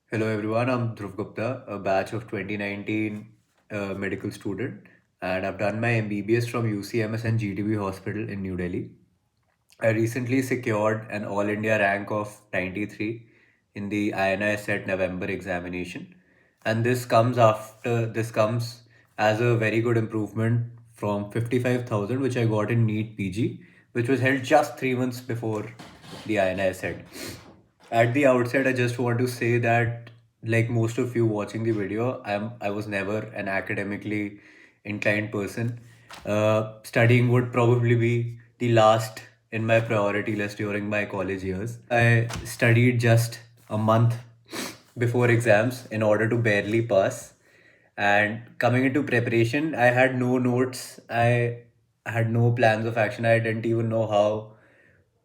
Hello everyone, I'm Dhruv Gupta, a batch of 2019 medical student, and I've done my MBBS from UCMS and GTB Hospital in New Delhi. I recently secured an All India rank of 93 in the INICET November examination, and this comes as a very good improvement from 55,000 which I got in NEET-PG, which was held just 3 months before the INICET. At the outset, I just want to say that, like most of you watching the video, I was never an academically inclined person. Studying would probably be the last in my priority list during my college years. I studied just a month before exams in order to barely pass. And coming into preparation, I had no notes. I had no plans of action. I didn't even know how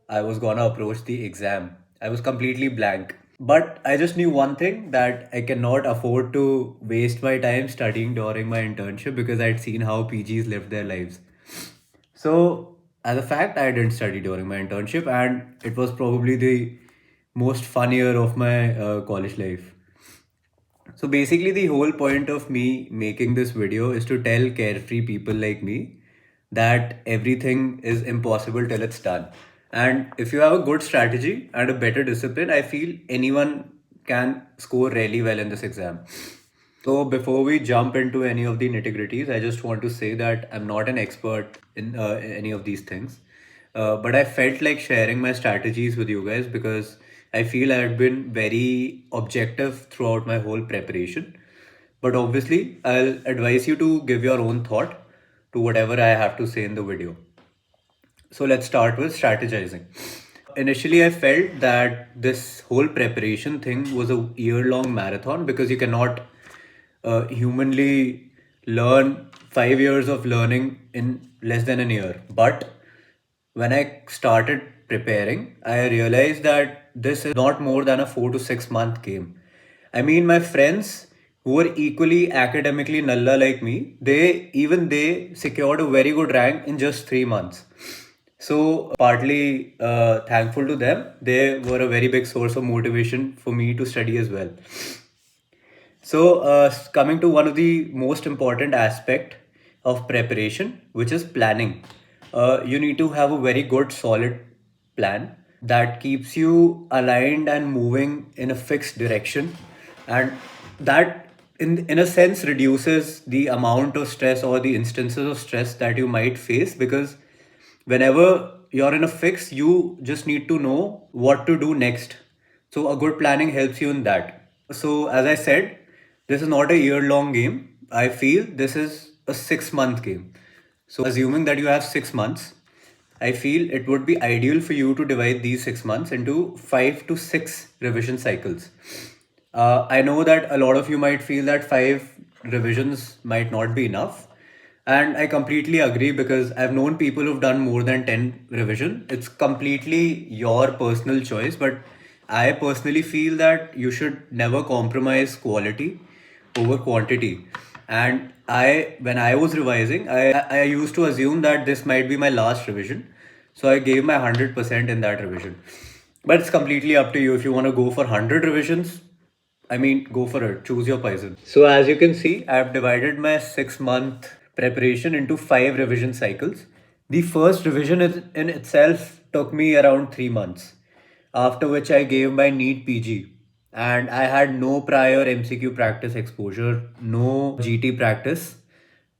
I was gonna approach the exam. I was completely blank. But I just knew one thing, that I cannot afford to waste my time studying during my internship because I'd seen how PGs lived their lives. So, as a fact, I didn't study during my internship, and it was probably the most fun year of my college life. So basically, the whole point of me making this video is to tell carefree people like me that everything is impossible till it's done. And if you have a good strategy and a better discipline, I feel anyone can score really well in this exam. So before we jump into any of the nitty-gritties, I just want to say that I'm not an expert in any of these things. But I felt like sharing my strategies with you guys because I feel I had been very objective throughout my whole preparation. But obviously, I'll advise you to give your own thought to whatever I have to say in the video. So let's start with strategizing. Initially, I felt that this whole preparation thing was a year-long marathon because you cannot humanly learn 5 years of learning in less than a year. But when I started preparing, I realized that this is not more than a 4 to 6 month game. I mean, my friends who were equally academically nulla like me, they secured a very good rank in just 3 months. So partly thankful to them, they were a very big source of motivation for me to study as well. So, coming to one of the most important aspect of preparation, which is planning. You need to have a very good, solid plan that keeps you aligned and moving in a fixed direction, and that, in a sense, reduces the amount of stress or the instances of stress that you might face because whenever you're in a fix, you just need to know what to do next. So, a good planning helps you in that. So, as I said, this is not a year long game. I feel this is a 6 month game. So, assuming that you have 6 months, I feel it would be ideal for you to divide these 6 months into 5 to 6 revision cycles. I know that a lot of you might feel that 5 revisions might not be enough. And I completely agree because I've known people who've done more than 10 revision. It's completely your personal choice, but I personally feel that you should never compromise quality over quantity. And when I was revising, I used to assume that this might be my last revision. So I gave my 100% in that revision. But it's completely up to you. If you want to go for 100 revisions, I mean, go for it. Choose your poison. So as you can see, I've divided my 6 month preparation into 5 revision cycles. The first revision in itself took me around 3 months, after which I gave my NEET PG. And I had no prior MCQ practice exposure, no GT practice,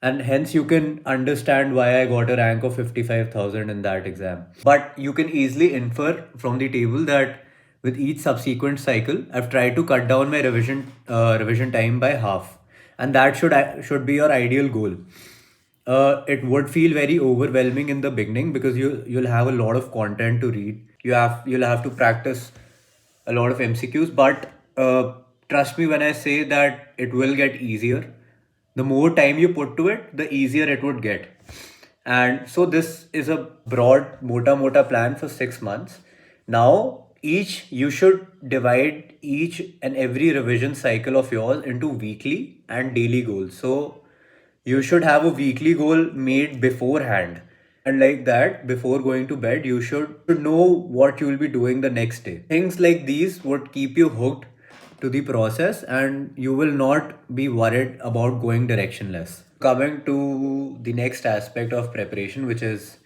and hence you can understand why I got a rank of 55,000 in that exam. But you can easily infer from the table that with each subsequent cycle, I've tried to cut down my revision time by half, and that should be your ideal goal. It would feel very overwhelming in the beginning because you'll have a lot of content to read. You'll have to practice a lot of MCQs, but trust me when I say that it will get easier. The more time you put to it, the easier it would get. And so this is a broad mota plan for 6 months. Now, you should divide each and every revision cycle of yours into weekly and daily goals. So you should have a weekly goal made beforehand. And like that, before going to bed, you should know what you will be doing the next day. Things like these would keep you hooked to the process and you will not be worried about going directionless. Coming to the next aspect of preparation, which is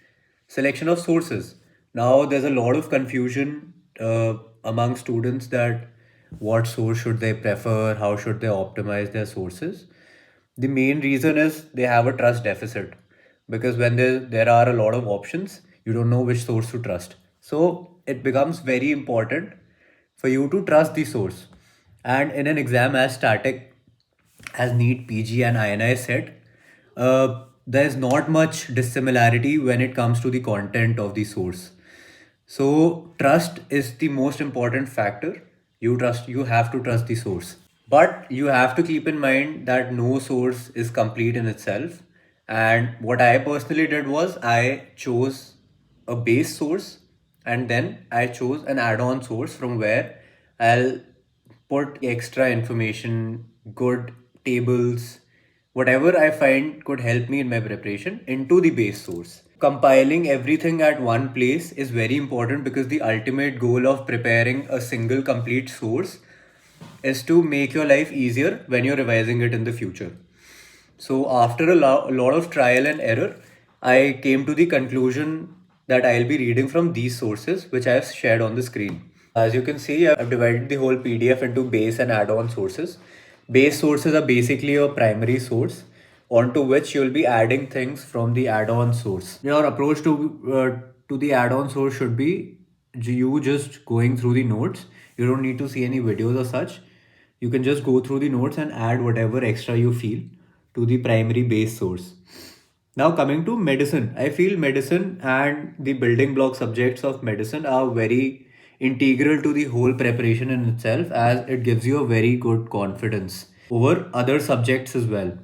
selection of sources. Now, there's a lot of confusion among students that what source should they prefer, how should they optimize their sources. The main reason is they have a trust deficit because when there are a lot of options, you don't know which source to trust. So it becomes very important for you to trust the source. And in an exam as static as NEET-PG and INICET, there's not much dissimilarity when it comes to the content of the source. So trust is the most important factor. You have to trust the source. But you have to keep in mind that no source is complete in itself. And what I personally did was I chose a base source and then I chose an add-on source from where I'll put extra information, good tables, whatever I find could help me in my preparation into the base source. Compiling everything at one place is very important because the ultimate goal of preparing a single complete source is to make your life easier when you're revising it in the future. So, after a lot of trial and error, I came to the conclusion that I'll be reading from these sources, which I have shared on the screen. As you can see, I've divided the whole PDF into base and add-on sources. Base sources are basically your primary source onto which you'll be adding things from the add-on source. Your approach to the add-on source should be you just going through the notes. You don't need to see any videos or such. You can just go through the notes and add whatever extra you feel to the primary base source. Now coming to medicine, I feel medicine and the building block subjects of medicine are very integral to the whole preparation in itself as it gives you a very good confidence over other subjects as well.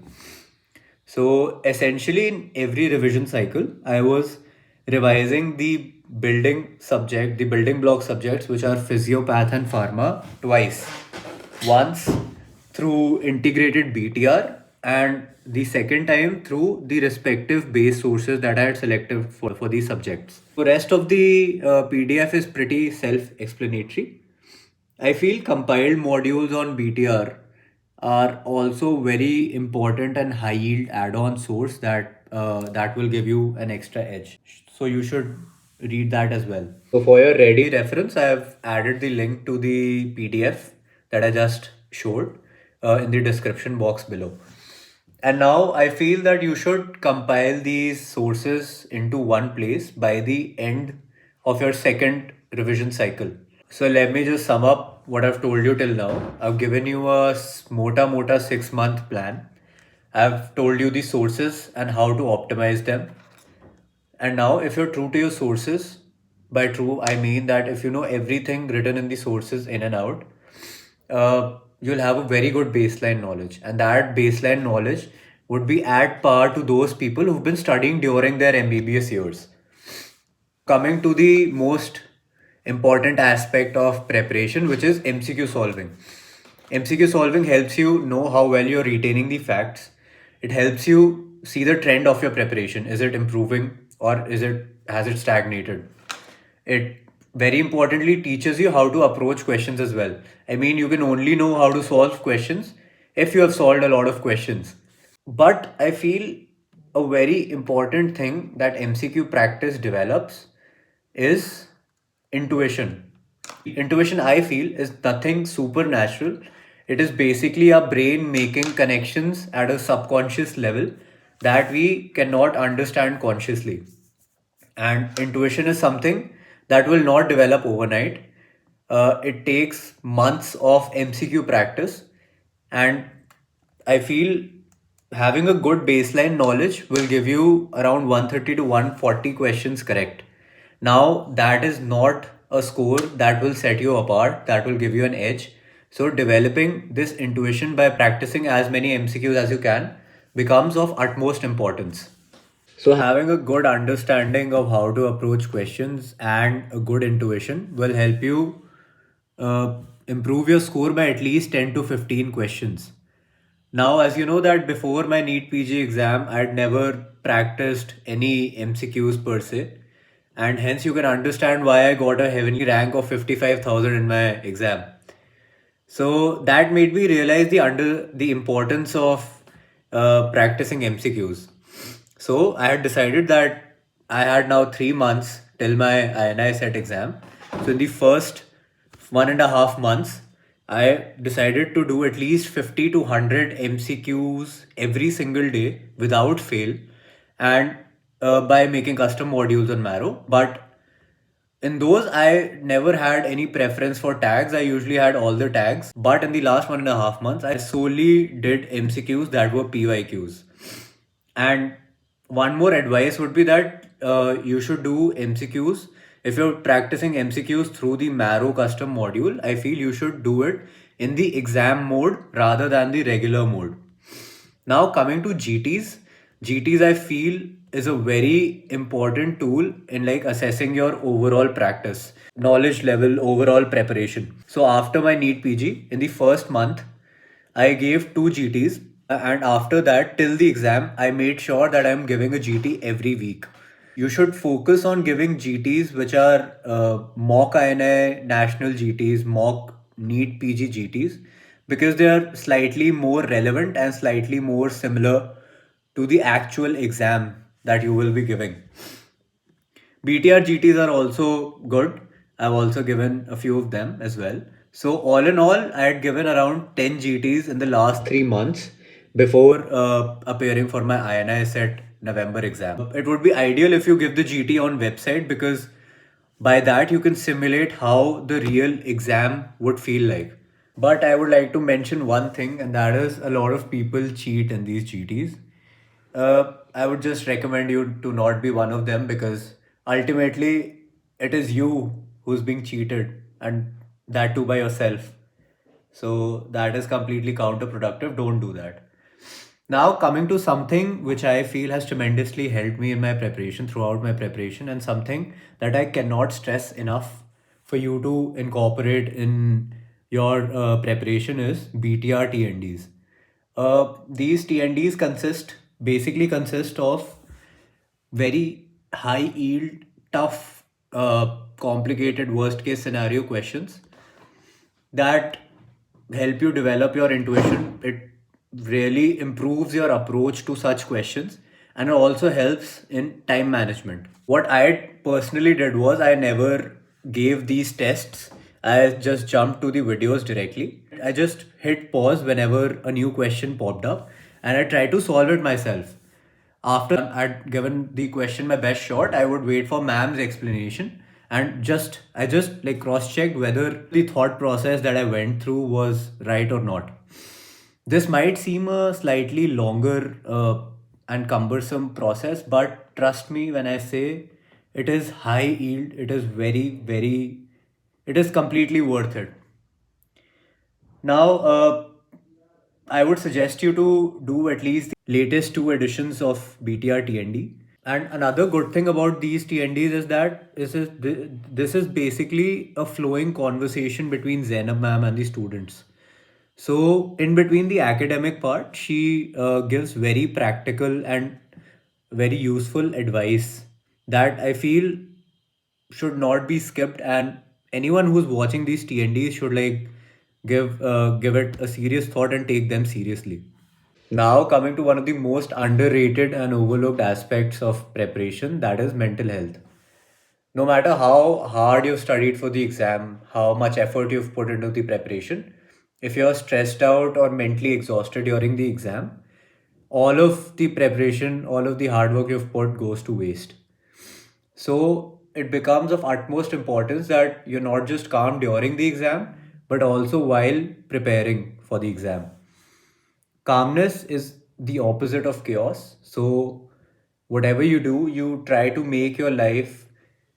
So essentially in every revision cycle, I was revising the building block subjects, which are physiopath and pharma twice. Once through integrated BTR and the second time through the respective base sources that I had selected for these subjects. The rest of the PDF is pretty self-explanatory. I feel compiled modules on BTR are also very important and high yield add-on source that will give you an extra edge. So you should read that as well. So for your ready reference, I have added the link to the PDF that I just showed in the description box below. And now I feel that you should compile these sources into one place by the end of your second revision cycle. So let me just sum up what I've told you till now. I've given you a mota 6 month plan. I've told you the sources and how to optimize them. And now, if you're true to your sources, by true, I mean that if you know everything written in the sources in and out, you'll have a very good baseline knowledge. And that baseline knowledge would be at par to those people who've been studying during their MBBS years. Coming to the most important aspect of preparation, which is MCQ solving. MCQ solving helps you know how well you're retaining the facts. It helps you see the trend of your preparation. Is it improving or has it stagnated? It very importantly teaches you how to approach questions as well. I mean, you can only know how to solve questions if you have solved a lot of questions. But I feel a very important thing that MCQ practice develops is intuition. Intuition, I feel, is nothing supernatural. It is basically our brain making connections at a subconscious level that we cannot understand consciously. And intuition is something that will not develop overnight. It takes months of MCQ practice, and I feel having a good baseline knowledge will give you around 130 to 140 questions correct. Now, that is not a score that will set you apart, that will give you an edge. So, developing this intuition by practicing as many MCQs as you can becomes of utmost importance. So, having a good understanding of how to approach questions and a good intuition will help you uh, improve your score by at least 10 to 15 questions. Now, as you know that before my NEET-PG exam, I had never practiced any MCQs per se, and hence you can understand why I got a heavenly rank of 55,000 in my exam. So that made me realize the importance of practicing MCQs. So I had decided that I had now 3 months till my INICET exam. So in the first 1.5 months, I decided to do at least 50 to 100 MCQs every single day without fail, and by making custom modules on Marrow. But in those, I never had any preference for tags. I usually had all the tags. But in the last 1.5 months, I solely did MCQs that were PYQs. And one more advice would be that you should do MCQs. If you're practicing MCQs through the Marrow custom module, I feel you should do it in the exam mode rather than the regular mode. Now coming to GTs I feel is a very important tool in like assessing your overall practice, knowledge level, overall preparation. So after my NEET-PG, in the first month, I gave two GTs, and after that, till the exam, I made sure that I'm giving a GT every week. You should focus on giving GTs which are mock INI national GTs, mock NEET PG GTs, because they are slightly more relevant and slightly more similar to the actual exam that you will be giving. BTR GTs are also good. I've also given a few of them as well. So all in all, I had given around 10 GTs in the last 3 months before appearing for my INICET November exam. It would be ideal if you give the GT on website, because by that you can simulate how the real exam would feel like. But I would like to mention one thing, and that is a lot of people cheat in these GTs. I would just recommend you to not be one of them, because ultimately it is you who's being cheated, and that too by yourself. So that is completely counterproductive. Don't do that. Now, coming to something which I feel has tremendously helped me in my preparation, throughout my preparation, and something that I cannot stress enough for you to incorporate in your preparation is BTR T&Ds. These T&Ds basically consist of very high yield, tough, complicated worst case scenario questions that help you develop your intuition. It really improves your approach to such questions, and it also helps in time management. What I personally did was I never gave these tests. I just jumped to the videos directly. I just hit pause whenever a new question popped up, and I tried to solve it myself. After I'd given the question my best shot, I would wait for ma'am's explanation, and I just like cross checked whether the thought process that I went through was right or not. This might seem a slightly longer and cumbersome process, but trust me when I say it is high yield, it is it is completely worth it. Now, I would suggest you to do at least the latest two editions of BTR TND. And another good thing about these TNDs is that this is basically a flowing conversation between Zainab ma'am and the students. So in between the academic part, she gives very practical and very useful advice that I feel should not be skipped, and anyone who's watching these TNDs should like give it a serious thought and take them seriously. Now, coming to one of the most underrated and overlooked aspects of preparation, that is mental health. No matter how hard you've studied for the exam, how much effort you've put into the preparation, if you're stressed out or mentally exhausted during the exam, all of the preparation, all of the hard work you've put goes to waste. So it becomes of utmost importance that you're not just calm during the exam, but also while preparing for the exam. Calmness is the opposite of chaos. So, whatever you do, you try to make your life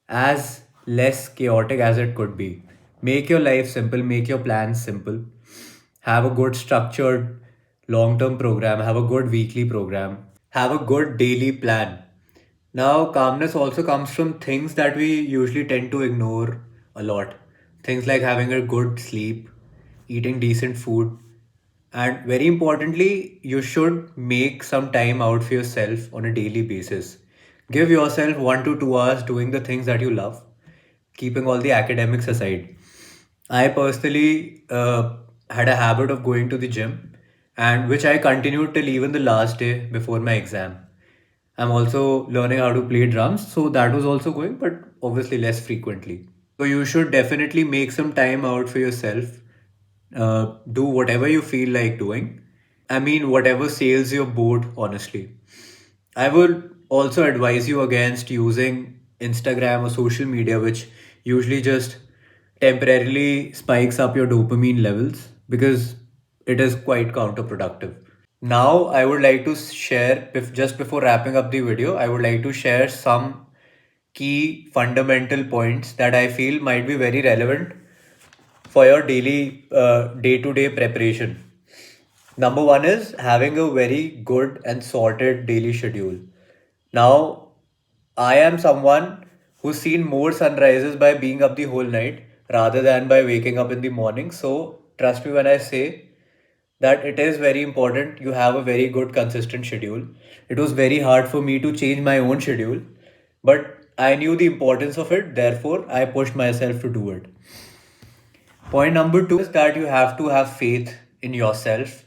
as less chaotic as it could be. Make your life simple, make your plans simple. Have a good structured long term program, have a good weekly program, have a good daily plan. Now, calmness also comes from things that we usually tend to ignore a lot. Things like having a good sleep, eating decent food, and very importantly, you should make some time out for yourself on a daily basis. Give yourself 1 to 2 hours doing the things that you love, keeping all the academics aside. I personally had a habit of going to the gym, and which I continued till even the last day before my exam. I'm also learning how to play drums, so that was also going, but obviously less frequently. So you should definitely make some time out for yourself. Do whatever you feel like doing. I mean, whatever sails your boat, honestly. I would also advise you against using Instagram or social media, which usually just temporarily spikes up your dopamine levels because it is quite counterproductive. Now, I would like to share, just before wrapping up the video, I would like to share some key fundamental points that I feel might be very relevant for your daily day-to-day preparation. Number one is having a very good and sorted daily schedule. Now, I am someone who's seen more sunrises by being up the whole night rather than by waking up in the morning. So, trust me when I say that it is very important you have a very good, consistent schedule. It was very hard for me to change my own schedule, but I knew the importance of it, therefore, I pushed myself to do it. Point number two is that you have to have faith in yourself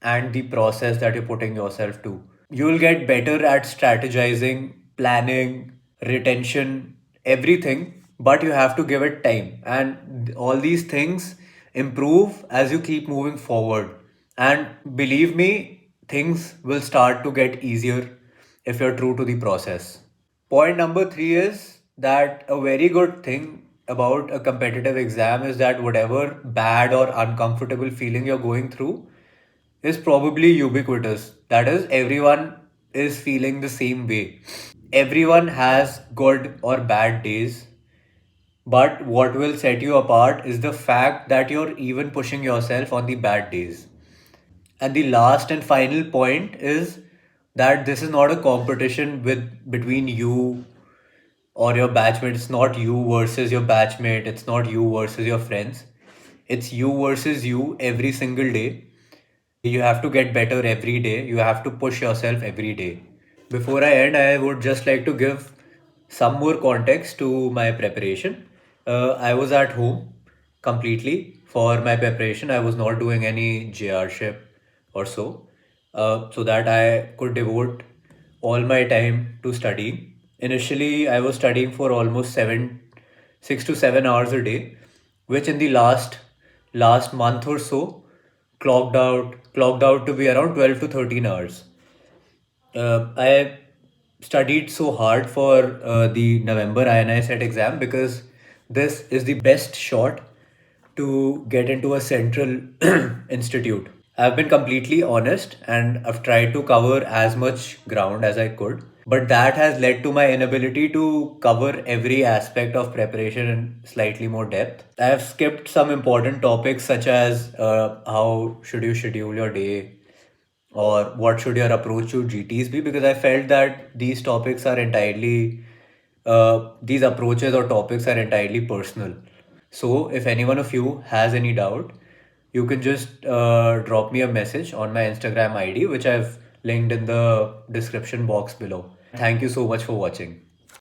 and the process that you're putting yourself to. You'll get better at strategizing, planning, retention, everything, but you have to give it time. And all these things improve as you keep moving forward. And believe me, things will start to get easier if you're true to the process. Point number three is that a very good thing about a competitive exam is that whatever bad or uncomfortable feeling you're going through is probably ubiquitous. That is, everyone is feeling the same way. Everyone has good or bad days, but what will set you apart is the fact that you're even pushing yourself on the bad days. And the last and final point is that this is not a competition between you or your batchmate. It's not you versus your batchmate. It's not you versus your friends. It's you versus you every single day. You have to get better every day. You have to push yourself every day. Before I end, I would just like to give some more context to my preparation. I was at home completely for my preparation. I was not doing any JR-ship or so, so that I could devote all my time to studying. Initially, I was studying for almost 6 to 7 hours a day, which in the last month or so clocked out to be around 12 to 13 hours. I studied so hard for the November INICET exam because this is the best shot to get into a central institute. I've been completely honest and I've tried to cover as much ground as I could, but that has led to my inability to cover every aspect of preparation in slightly more depth. I have skipped some important topics such as how should you schedule your day, or what should your approach to GTs be, because I felt that these topics are entirely these approaches or topics are entirely personal. So if any one of you has any doubt, you can just drop me a message on my Instagram ID, which I've linked in the description box below. Thank you so much for watching.